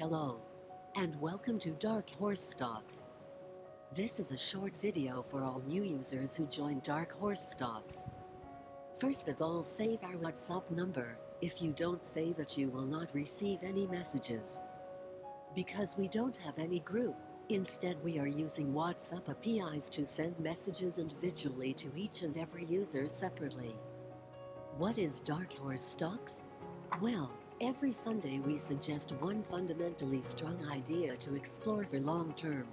Hello, and welcome to Darkhorsestocks. This is a short video for all new users who join Darkhorsestocks. First of all, save our WhatsApp number. If you don't save it, you will not receive any messages. Because we don't have any group, instead we are using WhatsApp APIs to send messages individually to each and every user separately. What is Darkhorsestocks? Well, every Sunday we suggest one fundamentally strong idea to explore for long term.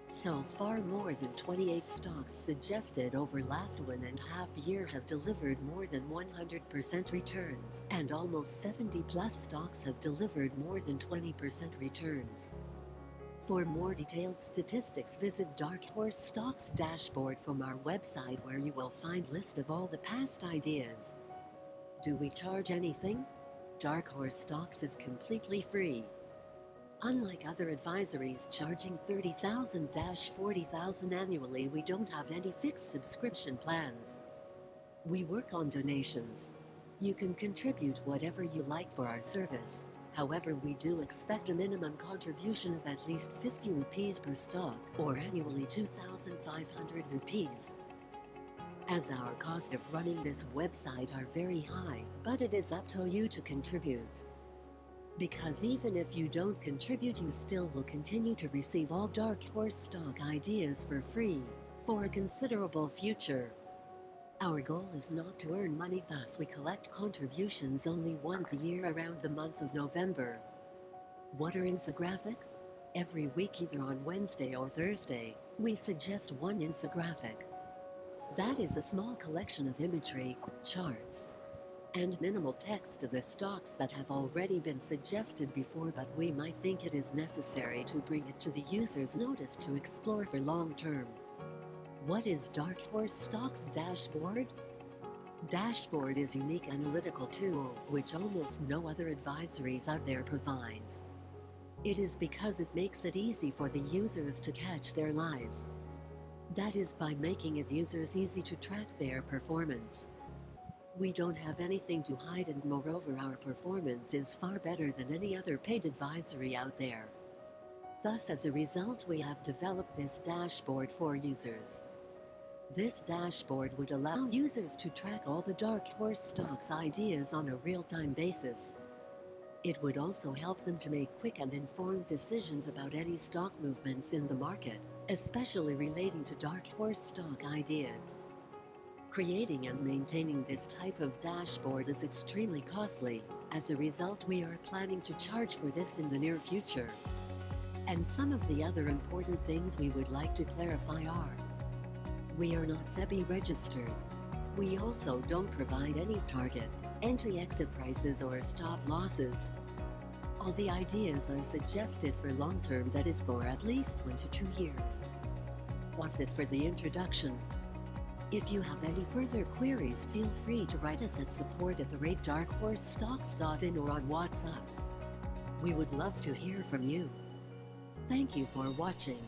So far, more than 28 stocks suggested over last 1.5 years have delivered more than 100% returns, and almost 70 plus stocks have delivered more than 20% returns. For more detailed statistics, visit Darkhorsestocks dashboard from our website, where you will find list of all the past ideas. Do we charge anything? Darkhorsestocks is completely free. Unlike other advisories charging $30,000-$40,000 annually, we don't have any fixed subscription plans. We work on donations. You can contribute whatever you like for our service. However, we do expect a minimum contribution of at least 50 rupees per stock, or annually 2,500 rupees. As our cost of running this website are very high, but it is up to you to contribute. Because even if you don't contribute, you still will continue to receive all Darkhorsestocks ideas for free, for a considerable future. Our goal is not to earn money, thus we collect contributions only once a year around the month of November. What are infographic? Every week, either on Wednesday or Thursday, we suggest one infographic. That is a small collection of imagery, charts, and minimal text of the stocks that have already been suggested before, but we might think it is necessary to bring it to the user's notice to explore for long term. What is Darkhorsestocks dashboard? Dashboard is a unique analytical tool which almost no other advisories out there provides. It is because it makes it easy for the users to catch their lies. That is by making it users easy to track their performance. We don't have anything to hide, and moreover our performance is far better than any other paid advisory out there. Thus, as a result, we have developed this dashboard for users. This dashboard would allow users to track all the Darkhorsestocks ideas on a real-time basis. It would also help them to make quick and informed decisions about any stock movements in the market, especially relating to Darkhorsestocks ideas. Creating and maintaining this type of dashboard is extremely costly. As a result, we are planning to charge for this in the near future. And some of the other important things we would like to clarify are: we are not SEBI registered. We also don't provide any target, entry-exit prices or stop losses. All the ideas are suggested for long-term, that is for at least 1 to 2 years. That's it for the introduction. If you have any further queries, feel free to write us at support@darkhorsestocks.in or on WhatsApp. We would love to hear from you. Thank you for watching.